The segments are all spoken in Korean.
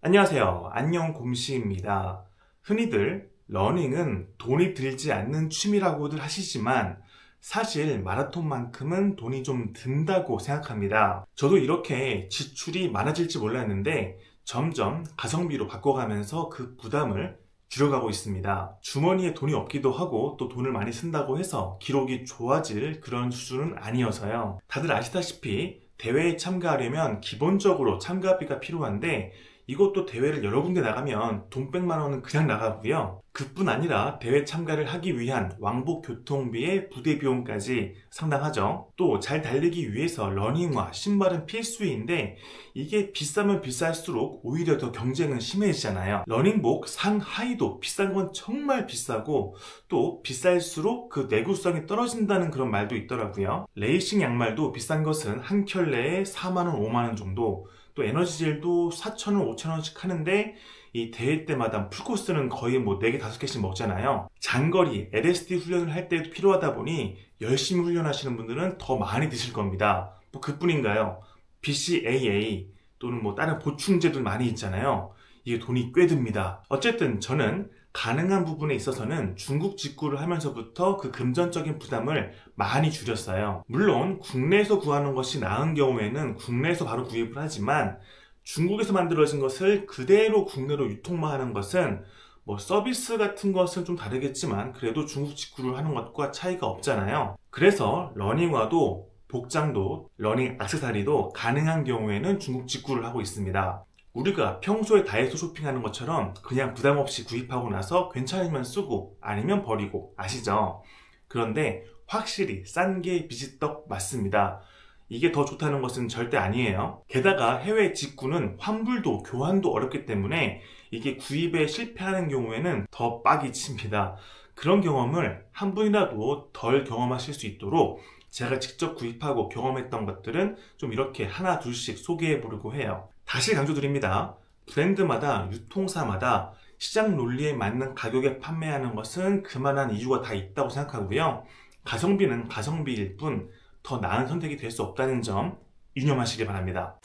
안녕하세요. 안녕 곰씨입니다. 흔히들 러닝은 돈이 들지 않는 취미라고들 하시지만 사실 마라톤만큼은 돈이 좀 든다고 생각합니다. 저도 이렇게 지출이 많아질지 몰랐는데 점점 가성비로 바꿔가면서 그 부담을 줄여가고 있습니다. 주머니에 돈이 없기도 하고 또 돈을 많이 쓴다고 해서 기록이 좋아질 그런 수준은 아니어서요. 다들 아시다시피 대회에 참가하려면 기본적으로 참가비가 필요한데 이것도 대회를 여러 군데 나가면 돈 100만 원은 그냥 나가고요. 그뿐 아니라 대회 참가를 하기 위한 왕복 교통비의 부대 비용까지 상당하죠. 또 잘 달리기 위해서 러닝화, 신발은 필수인데 이게 비싸면 비쌀수록 오히려 더 경쟁은 심해지잖아요. 러닝복 상하의도 비싼 건 정말 비싸고 또 비쌀수록 그 내구성이 떨어진다는 그런 말도 있더라고요. 레이싱 양말도 비싼 것은 한 켤레에 4만 원, 5만 원 정도, 또 에너지젤도 4,000원, 5,000원씩 하는데 이 대회 때마다 풀코스는 거의 뭐 4개, 5개씩 먹잖아요. 장거리 LSD 훈련을 할 때도 필요하다 보니 열심히 훈련하시는 분들은 더 많이 드실 겁니다. 뭐 그뿐인가요? BCAA 또는 뭐 다른 보충제도 많이 있잖아요. 이게 돈이 꽤 듭니다. 어쨌든 저는 가능한 부분에 있어서는 중국 직구를 하면서부터 그 금전적인 부담을 많이 줄였어요. 물론 국내에서 구하는 것이 나은 경우에는 국내에서 바로 구입을 하지만 중국에서 만들어진 것을 그대로 국내로 유통만 하는 것은 뭐 서비스 같은 것은 좀 다르겠지만 그래도 중국 직구를 하는 것과 차이가 없잖아요. 그래서 러닝화도 복장도 러닝 액세서리도 가능한 경우에는 중국 직구를 하고 있습니다. 우리가 평소에 다이소 쇼핑하는 것처럼 그냥 부담 없이 구입하고 나서 괜찮으면 쓰고 아니면 버리고 아시죠? 그런데 확실히 싼 게 비지떡 맞습니다. 이게 더 좋다는 것은 절대 아니에요. 게다가 해외 직구는 환불도 교환도 어렵기 때문에 이게 구입에 실패하는 경우에는 더 빡이 칩니다. 그런 경험을 한 분이라도 덜 경험하실 수 있도록 제가 직접 구입하고 경험했던 것들은 좀 이렇게 하나 둘씩 소개해 보려고 해요. 다시 강조드립니다. 브랜드마다 유통사마다 시장 논리에 맞는 가격에 판매하는 것은 그만한 이유가 다 있다고 생각하고요. 가성비는 가성비일 뿐 더 나은 선택이 될 수 없다는 점 유념하시기 바랍니다.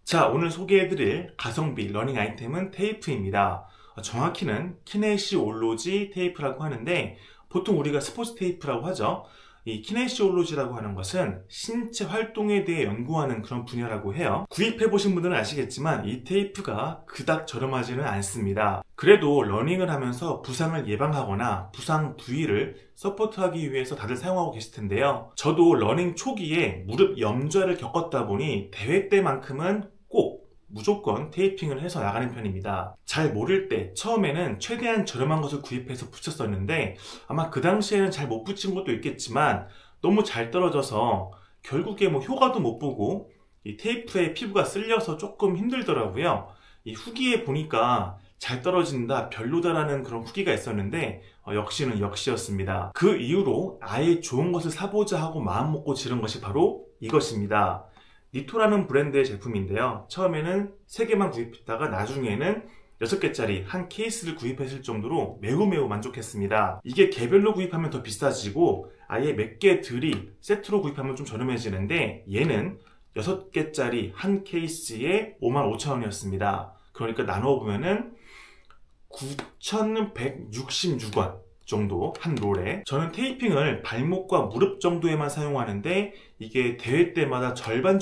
자, 오늘 소개해드릴 가성비 러닝 아이템은 테이프입니다. 정확히는 키네시올로지 테이프라고 하는데 보통 우리가 스포츠 테이프라고 하죠. 이 키네시올로지라고 하는 것은 신체 활동에 대해 연구하는 그런 분야라고 해요. 구입해보신 분들은 아시겠지만 이 테이프가 그닥 저렴하지는 않습니다. 그래도 러닝을 하면서 부상을 예방하거나 부상 부위를 서포트하기 위해서 다들 사용하고 계실 텐데요. 저도 러닝 초기에 무릎 염좌를 겪었다 보니 대회 때만큼은 꼭 무조건 테이핑을 해서 나가는 편입니다. 잘 모를 때 처음에는 최대한 저렴한 것을 구입해서 붙였었는데 아마 그 당시에는 잘 못 붙인 것도 있겠지만 너무 잘 떨어져서 결국에 뭐 효과도 못 보고 이 테이프에 피부가 쓸려서 조금 힘들더라고요. 이 후기에 보니까 잘 떨어진다, 별로다라는 그런 후기가 있었는데 역시는 역시였습니다. 그 이후로 아예 좋은 것을 사보자 하고 마음 먹고 지른 것이 바로 이것입니다. 니토라는 브랜드의 제품인데요. 처음에는 3개만 구입했다가 나중에는 6개짜리 한 케이스를 구입했을 정도로 매우 만족했습니다. 이게 개별로 구입하면 더 비싸지고 아예 몇 개들이 세트로 구입하면 좀 저렴해지는데 얘는 6개짜리 한 케이스에 55,000원이었습니다. 그러니까 나눠보면은 9,166원 정도 한 롤에. 저는 테이핑을 발목과 무릎 정도에만 사용하는데 이게 대회 때마다 절반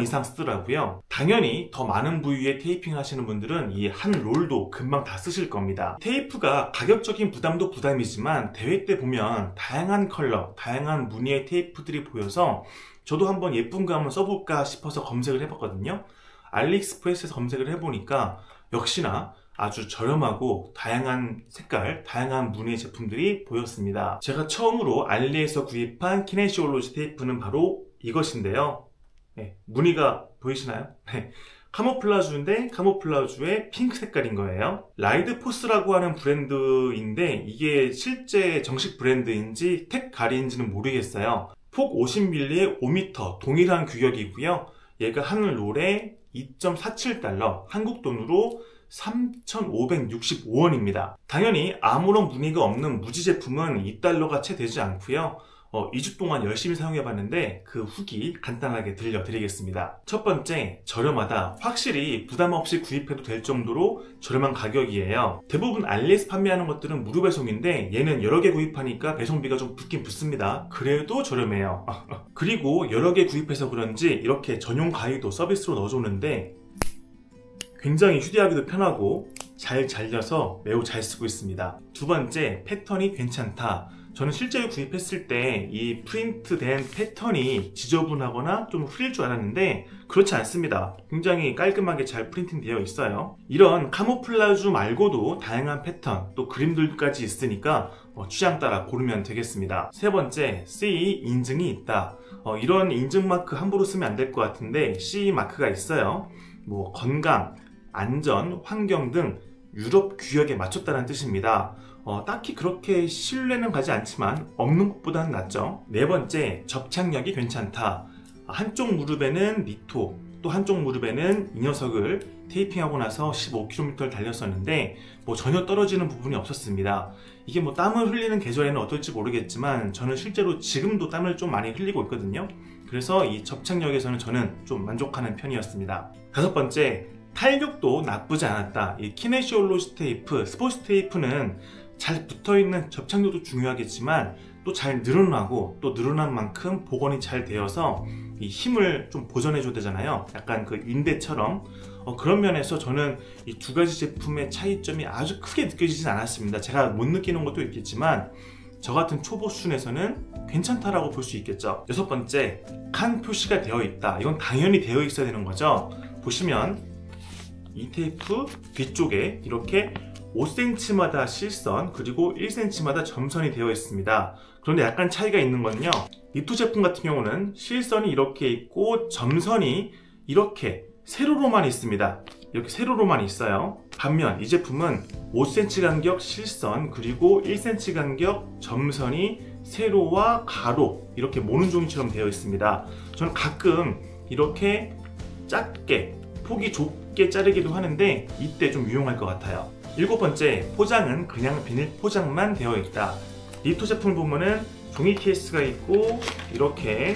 이상 쓰더라고요. 당연히 더 많은 부위에 테이핑 하시는 분들은 이 한 롤도 금방 다 쓰실 겁니다. 테이프가 가격적인 부담도 부담이지만 대회 때 보면 다양한 컬러, 다양한 무늬의 테이프들이 보여서 저도 한번 예쁜 거 한번 써볼까 싶어서 검색을 해봤거든요. 알리익스프레스에서 검색을 해보니까 역시나 아주 저렴하고 다양한 색깔, 다양한 무늬의 제품들이 보였습니다. 제가 처음으로 알리에서 구입한 키네시올로지 테이프는 바로 이것인데요. 네, 무늬가 보이시나요? 네, 카모플라주인데 카모플라주의 핑크 색깔인 거예요. 라이드포스라고 하는 브랜드인데 이게 실제 정식 브랜드인지 택 가리인지는 모르겠어요. 폭 50mm에 5m 동일한 규격이고요. 얘가 한 롤에 2.47달러, 한국 돈으로 3,565원입니다. 당연히 아무런 무늬가 없는 무지 제품은 $2가 채 되지 않고요. 2주 동안 열심히 사용해봤는데 그 후기 간단하게 들려드리겠습니다. 첫 번째, 저렴하다. 확실히 부담 없이 구입해도 될 정도로 저렴한 가격이에요. 대부분 알리에서 판매하는 것들은 무료 배송인데 얘는 여러 개 구입하니까 배송비가 좀 붙긴 붙습니다. 그래도 저렴해요. 그리고 여러 개 구입해서 그런지 이렇게 전용 가위도 서비스로 넣어줬는데 굉장히 휴대하기도 편하고 잘 잘려서 매우 잘 쓰고 있습니다. 두 번째, 패턴이 괜찮다. 저는 실제로 구입했을 때 이 프린트된 패턴이 지저분하거나 좀 흐릴 줄 알았는데 그렇지 않습니다. 굉장히 깔끔하게 잘 프린팅 되어 있어요. 이런 카모플라주 말고도 다양한 패턴 또 그림들까지 있으니까 취향 따라 고르면 되겠습니다. 세 번째, CE 인증이 있다. 이런 인증 마크 함부로 쓰면 안 될 것 같은데 CE 마크가 있어요. 건강, 안전, 환경 등 유럽 규격에 맞췄다는 뜻입니다. 딱히 그렇게 신뢰는 가지 않지만 없는 것보다는 낫죠. 네 번째, 접착력이 괜찮다. 한쪽 무릎에는 니토, 또 한쪽 무릎에는 이 녀석을 테이핑하고 나서 15km를 달렸었는데 전혀 떨어지는 부분이 없었습니다. 이게 땀을 흘리는 계절에는 어떨지 모르겠지만 저는 실제로 지금도 땀을 좀 많이 흘리고 있거든요. 그래서 이 접착력에서는 저는 좀 만족하는 편이었습니다. 다섯 번째, 탄력도 나쁘지 않았다. 이 키네시올로시 테이프, 스포츠 테이프는 잘 붙어있는 접착력도 중요하겠지만 또 잘 늘어나고 또 늘어난 만큼 복원이 잘 되어서 이 힘을 좀 보존해줘야 되잖아요. 약간 그 인대처럼. 그런 면에서 저는 이 두 가지 제품의 차이점이 아주 크게 느껴지진 않았습니다. 제가 못 느끼는 것도 있겠지만 저 같은 초보 수준에서는 괜찮다라고 볼 수 있겠죠. 여섯 번째, 칸 표시가 되어 있다. 이건 당연히 되어 있어야 되는 거죠. 보시면 이 테이프 뒤쪽에 이렇게 5cm마다 실선 그리고 1cm마다 점선이 되어 있습니다. 그런데 약간 차이가 있는 건요, 니토 제품 같은 경우는 실선이 이렇게 있고 점선이 이렇게 세로로만 있습니다. 이렇게 세로로만 있어요. 반면 이 제품은 5cm 간격 실선 그리고 1cm 간격 점선이 세로와 가로 이렇게 모는 종이처럼 되어 있습니다. 저는 가끔 이렇게 작게 폭이 좁게 자르기도 하는데 이때 좀 유용할 것 같아요. 일곱 번째, 포장은 그냥 비닐 포장만 되어 있다. 니토 제품을 보면은 종이 케이스가 있고 이렇게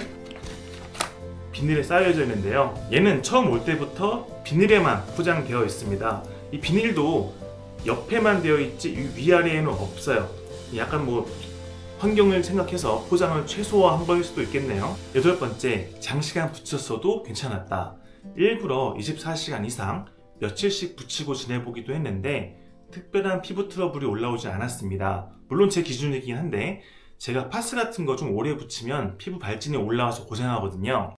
비닐에 쌓여져 있는데요, 얘는 처음 올 때부터 비닐에만 포장되어 있습니다. 이 비닐도 옆에만 되어 있지 위아래에는 없어요. 약간 환경을 생각해서 포장을 최소화한 거일 수도 있겠네요. 여덟 번째, 장시간 붙였어도 괜찮았다. 일부러 24시간 이상 며칠씩 붙이고 지내보기도 했는데 특별한 피부 트러블이 올라오지 않았습니다. 물론 제 기준이긴 한데 제가 파스 같은 거 좀 오래 붙이면 피부 발진이 올라와서 고생하거든요.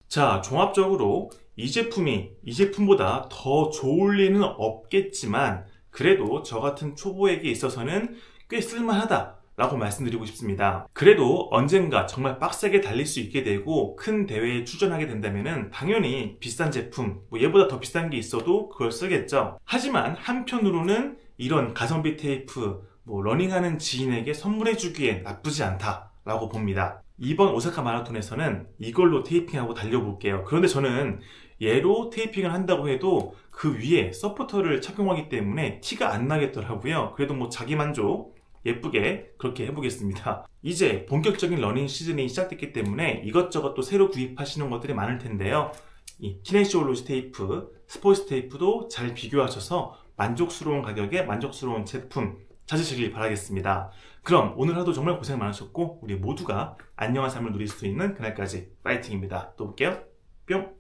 자, 종합적으로 이 제품이 이 제품보다 더 좋을 리는 없겠지만 그래도 저 같은 초보에게 있어서는 꽤 쓸만하다 라고 말씀드리고 싶습니다. 그래도 언젠가 정말 빡세게 달릴 수 있게 되고 큰 대회에 출전하게 된다면 당연히 비싼 제품, 얘보다 더 비싼 게 있어도 그걸 쓰겠죠. 하지만 한편으로는 이런 가성비 테이프 러닝하는 지인에게 선물해주기에 나쁘지 않다 라고 봅니다. 이번 오사카 마라톤에서는 이걸로 테이핑하고 달려볼게요. 그런데 저는 얘로 테이핑을 한다고 해도 그 위에 서포터를 착용하기 때문에 티가 안 나겠더라고요. 그래도 자기만족 예쁘게 그렇게 해보겠습니다. 이제 본격적인 러닝 시즌이 시작됐기 때문에 이것저것 또 새로 구입하시는 것들이 많을 텐데요, 이 키네시올로시 테이프, 스포츠 테이프도 잘 비교하셔서 만족스러운 가격에 만족스러운 제품 찾으시길 바라겠습니다. 그럼 오늘 하루 정말 고생 많으셨고 우리 모두가 안녕한 삶을 누릴 수 있는 그날까지 파이팅입니다. 또 볼게요. 뿅!